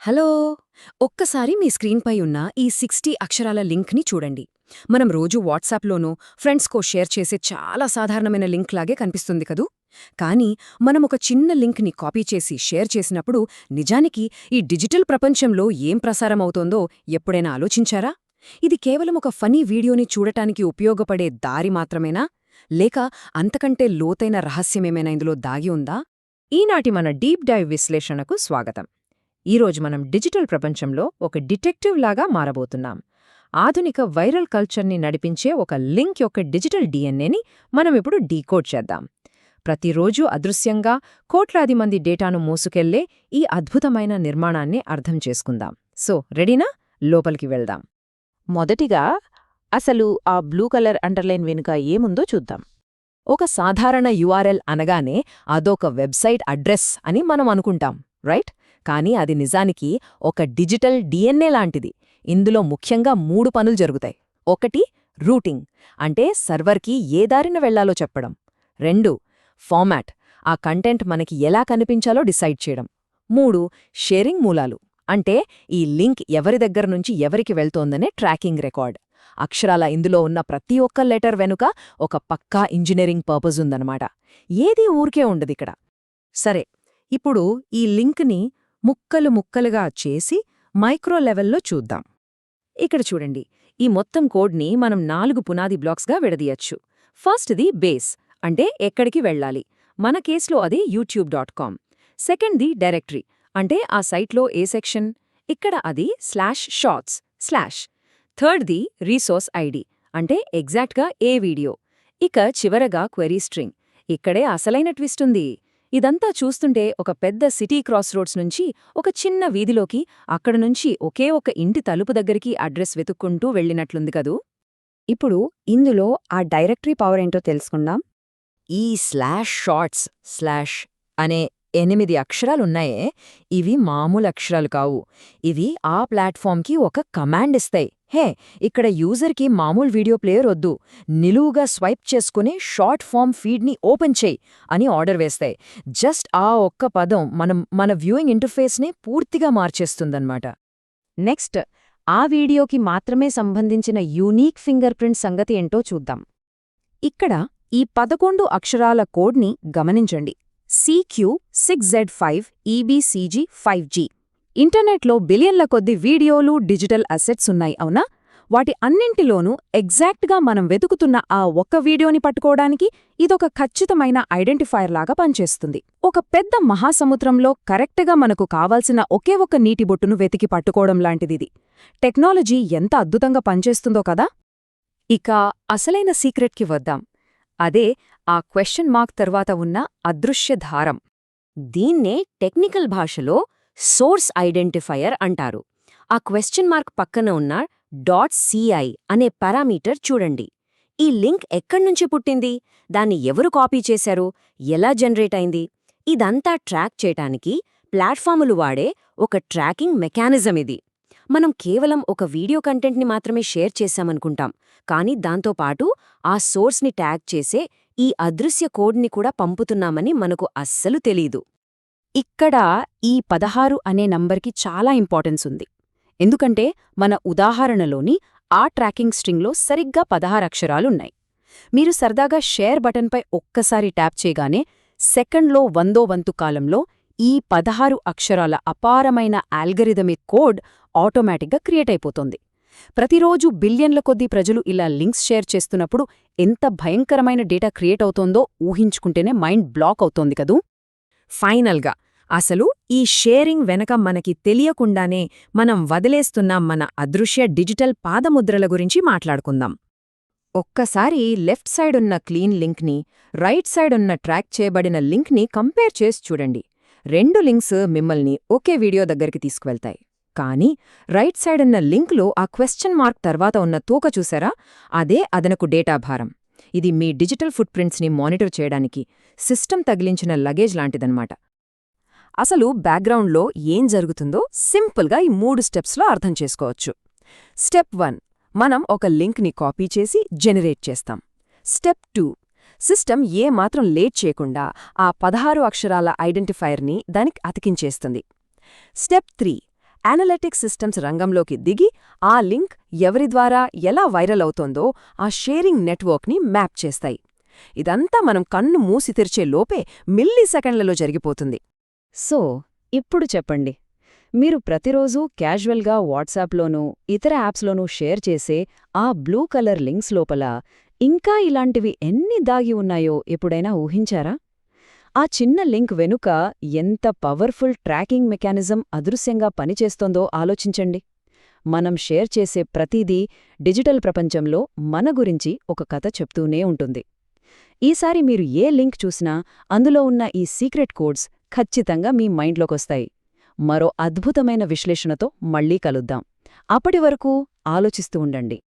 Hello! ఒక్కసారి మీ స్క్రీన్పై ఉన్న ఈ 60 అక్షరాల లింక్ని చూడండి. మనం రోజూ వాట్సాప్లోనూ, ఫ్రెండ్స్కో షేర్ చేసే చాలా సాధారణమైన లింక్ లాగే కనిపిస్తుంది కదూ? కానీ మనమొక చిన్న లింక్ని కాపీ చేసి షేర్ చేసినప్పుడు నిజానికి ఈ డిజిటల్ ప్రపంచంలో ఏం ప్రసారమవుతోందో ఎప్పుడైనా ఆలోచించారా? ఇది కేవలం ఒక ఫనీ వీడియోని చూడటానికి ఉపయోగపడే దారి మాత్రమేనా? లేక అంతకంటే లోతైన రహస్యమేమైనా ఇందులో దాగి ఉందా? ఈనాటి మన డీప్ డైవ్ విశ్లేషణకు స్వాగతం. ఈరోజు మనం డిజిటల్ ప్రపంచంలో ఒక డిటెక్టివ్ లాగా మారబోతున్నాం. ఆధునిక వైరల్ కల్చర్ని నడిపించే ఒక లింక్ యొక్క డిజిటల్ డిఎన్ఏని మనమిప్పుడు డీకోడ్ చేద్దాం. ప్రతిరోజూ అదృశ్యంగా కోట్లాది మంది డేటాను మోసుకెళ్లే ఈ అద్భుతమైన నిర్మాణాన్ని అర్థం చేసుకుందాం. సో రెడీనా? లోపలికి వెళ్దాం. మొదటిగా అసలు ఆ బ్లూ కలర్ అండర్లైన్ వెనుక ఏముందో చూద్దాం. ఒక సాధారణ యుఆర్ఎల్ అనగానే అదొక వెబ్సైట్ అడ్రస్ అని మనం అనుకుంటాం, రైట్? కానీ అది నిజానికి ఒక డిజిటల్ డిఎన్ఏ లాంటిది. ఇందులో ముఖ్యంగా 3 పనులు జరుగుతాయి. 1 రూటింగ్, అంటే సర్వర్కి ఏ దారిన వెళ్లాలో చెప్పడం. 2 ఫార్మాట్, ఆ కంటెంట్ మనకి ఎలా కనిపించాలో డిసైడ్ చేయడం. 3 షేరింగ్ మూలాలు, అంటే ఈ లింక్ ఎవరి దగ్గర నుంచి ఎవరికి వెళ్తోందనే ట్రాకింగ్ రికార్డ్. అక్షరాల ఇందులో ఉన్న ప్రతి ఒక్క లెటర్ వెనుక ఒక పక్కా ఇంజనీరింగ్ పర్పస్ ఉందన్నమాట. ఏదీ ఊరికే ఉండదిక్కడ. సరే, ఇప్పుడు ఈ లింక్ని ముక్కలు ముక్కలుగా చేసి మైక్రో లెవెల్లో చూద్దాం. ఇక్కడ చూడండి, ఈ మొత్తం కోడ్ని మనం 4 పునాది బ్లాక్స్గా విడదీయచ్చు. ఫస్ట్ది బేస్, అంటే ఎక్కడికి వెళ్ళాలి. మన కేసులో అది youtube.com. సెకండ్ది డైరెక్టరీ, అంటే ఆ సైట్లో ఏ సెక్షన్. ఇక్కడ అది /shots/. థర్డ్ది రీసోర్స్ ఐడి, అంటే ఎగ్జాక్ట్గా ఏ వీడియో. ఇక చివరగా క్వెరీ స్ట్రింగ్. ఇక్కడే అసలైన ట్విస్ట్ ఉంది. ఇదంతా చూస్తుంటే ఒక పెద్ద సిటీ క్రాస్ రోడ్స్ నుంచి ఒక చిన్న వీధిలోకి, అక్కడనుంచి ఒకే ఒక ఇంటి తలుపు దగ్గరికి అడ్రస్ వెతుక్కుంటూ వెళ్ళినట్లుంది కదూ. ఇప్పుడు ఇందులో ఆ డైరెక్టరీ పవర్ ఏంటో తెలుసుకుందాం. ఈ /shots/ అనే 8 అక్షరాలున్నాయే, ఇవి మామూలు అక్షరాలు కావు. ఇవి ఆ ప్లాట్ఫామ్కి ఒక కమాండ్ ఇస్తాయి. హే, ఇక్కడ యూజర్కి మామూలు వీడియో ప్లేయర్ వద్దు, నిలువుగా స్వైప్ చేసుకుని షార్ట్ ఫామ్ ఫీడ్ని ఓపెన్ చేయి అని ఆర్డర్ వేస్తాయి. జస్ట్ ఆ ఒక్క పదం మన వ్యూయింగ్ ఇంటర్ఫేస్ని పూర్తిగా మార్చేస్తుందన్నమాట. నెక్స్ట్, ఆ వీడియోకి మాత్రమే సంబంధించిన యూనీక్ ఫింగర్ ప్రింట్ సంగతి ఏంటో చూద్దాం. ఇక్కడ ఈ 11 అక్షరాల కోడ్ని గమనించండి. CQ6Z5EBCG5G. ఇంటర్నెట్లో బిలియన్ల కొద్ది వీడియోలు, డిజిటల్ అసెట్స్ ఉన్నాయి, అవునా? వాటి అన్నింటిలోనూ ఎగ్జాక్ట్గా మనం వెతుకుతున్న ఆ ఒక్క వీడియోని పట్టుకోవడానికి ఇదొక ఖచ్చితమైన ఐడెంటిఫైయర్ లాగా పనిచేస్తుంది. ఒక పెద్ద మహాసముద్రంలో కరెక్ట్గా మనకు కావాల్సిన ఒకే ఒక్క నీటి బొట్టును వెతికి పట్టుకోవడం లాంటిదిది. టెక్నాలజీ ఎంత అద్భుతంగా పనిచేస్తుందో కదా. ఇక అసలైన సీక్రెట్కి వద్దాం. అదే ఆ క్వశ్చన్ మార్క్ తర్వాత ఉన్న అదృశ్య ధారం. దీన్నే టెక్నికల్ భాషలో సోర్స్ ఐడెంటిఫైయర్ అంటారు. ఆ క్వశ్చన్ మార్క్ పక్కన ఉన్న .ci అనే పారామీటర్ చూడండి. ఈ లింక్ ఎక్కడ్నుంచి పుట్టింది, దాన్ని ఎవరు కాపీ చేశారు, ఎలా జనరేట్ అయింది, ఇదంతా ట్రాక్ చేయటానికి ప్లాట్ఫాములు వాడే ఒక ట్రాకింగ్ మెకానిజం ఇది. మనం కేవలం ఒక వీడియో కంటెంట్ని మాత్రమే షేర్ చేశామనుకుంటాం, కానీ దాంతోపాటు ఆ సోర్స్ని ట్యాగ్ చేసే ఈ అదృశ్య కోడ్ని కూడా పంపుతున్నామని మనకు అస్సలు తెలీదు. ఇక్కడ ఈ 16 అనే నంబర్కి చాలా ఇంపార్టెన్స్ ఉంది. ఎందుకంటే మన ఉదాహరణలోని ఆ ట్రాకింగ్ స్ట్రింగ్లో సరిగ్గా 16 అక్షరాలున్నాయి. మీరు సరదాగా షేర్ బటన్పై ఒక్కసారి ట్యాప్ చేయగానే సెకండ్లో 100వ వంతు కాలంలో ఈ 16 అక్షరాల అపారమైన ఆల్గరిథమిక్ కోడ్ ఆటోమేటిక్గా క్రియేట్ అయిపోతుంది. ప్రతిరోజు బిలియన్ల కొద్దీ ప్రజలు ఇలా లింక్స్ షేర్ చేస్తున్నప్పుడు ఎంత భయంకరమైన డేటా క్రియేట్ అవుతోందో ఊహించుకుంటేనే మైండ్ బ్లాక్ అవుతోంది కదూ. ఫైనల్గా అసలు ఈ షేరింగ్ వెనక మనకి తెలియకుండానే మనం వదిలేస్తున్న మన అదృశ్య డిజిటల్ పాదముద్రల గురించి మాట్లాడుకుందాం. ఒక్కసారి లెఫ్ట్ సైడ్ ఉన్న క్లీన్ లింక్ని, రైట్ సైడ్ ఉన్న ట్రాక్ చేయబడిన లింక్ని కంపేర్ చేసి చూడండి. 2 లింక్స్ మిమ్మల్ని ఒకే వీడియో దగ్గరికి తీసుకువెళ్తాయి. కానీ రైట్ సైడ్ ఉన్న లింక్లో ఆ క్వశ్చన్ మార్క్ తర్వాత ఉన్న తోక చూసారా, అదే అదనపు డేటా భారం. ఇది మీ డిజిటల్ ఫుట్ ప్రింట్స్ని మానిటర్ చేయడానికి సిస్టమ్ తగిలించిన లగేజ్ లాంటిదన్నమాట. అసలు బ్యాక్గ్రౌండ్లో ఏం జరుగుతుందో సింపుల్గా ఈ 3 స్టెప్స్లో అర్థం చేసుకోవచ్చు. స్టెప్ 1, మనం ఒక లింక్ని కాపీ చేసి జనరేట్ చేస్తాం. స్టెప్ 2, సిస్టమ్ ఏమాత్రం లేట్ చేయకుండా ఆ 16 అక్షరాల ఐడెంటిఫైయర్ని దానికి అతికించేస్తుంది. స్టెప్ 3, అనలిటిక్స్ సిస్టమ్స్ రంగంలోకి దిగి ఆ లింక్ ఎవరి ద్వారా ఎలా వైరల్ అవుతోందో ఆ షేరింగ్ నెట్వర్క్ని మ్యాప్ చేస్తాయి. ఇదంతా మనం కన్ను మూసి తెరిచే లోపే మిల్లీ సెకండ్లలో జరిగిపోతుంది. సో ఇప్పుడు చెప్పండి, మీరు ప్రతిరోజూ క్యాజువల్గా వాట్సాప్లోనూ ఇతర యాప్స్లోనూ షేర్ చేసే ఆ బ్లూ కలర్ లింక్స్ లోపల ఇంకా ఇలాంటివి ఎన్ని దాగి ఉన్నాయో ఎప్పుడైనా ఊహించారా? ఆ చిన్న లింక్ వెనుక ఎంత పవర్ఫుల్ ట్రాకింగ్ మెకానిజం అదృశ్యంగా పనిచేస్తోందో ఆలోచించండి. మనం షేర్ చేసే ప్రతిదీ డిజిటల్ ప్రపంచంలో మన గురించి ఒక కథ చెప్తూనే ఉంటుంది. ఈసారి మీరు ఏ లింక్ చూసినా అందులో ఉన్న ఈ సీక్రెట్ కోడ్స్ ఖచ్చితంగా మీ మైండ్లోకొస్తాయి. మరో అద్భుతమైన విశ్లేషణతో మళ్ళీ కలుద్దాం. అప్పటి వరకు ఆలోచిస్తూ ఉండండి.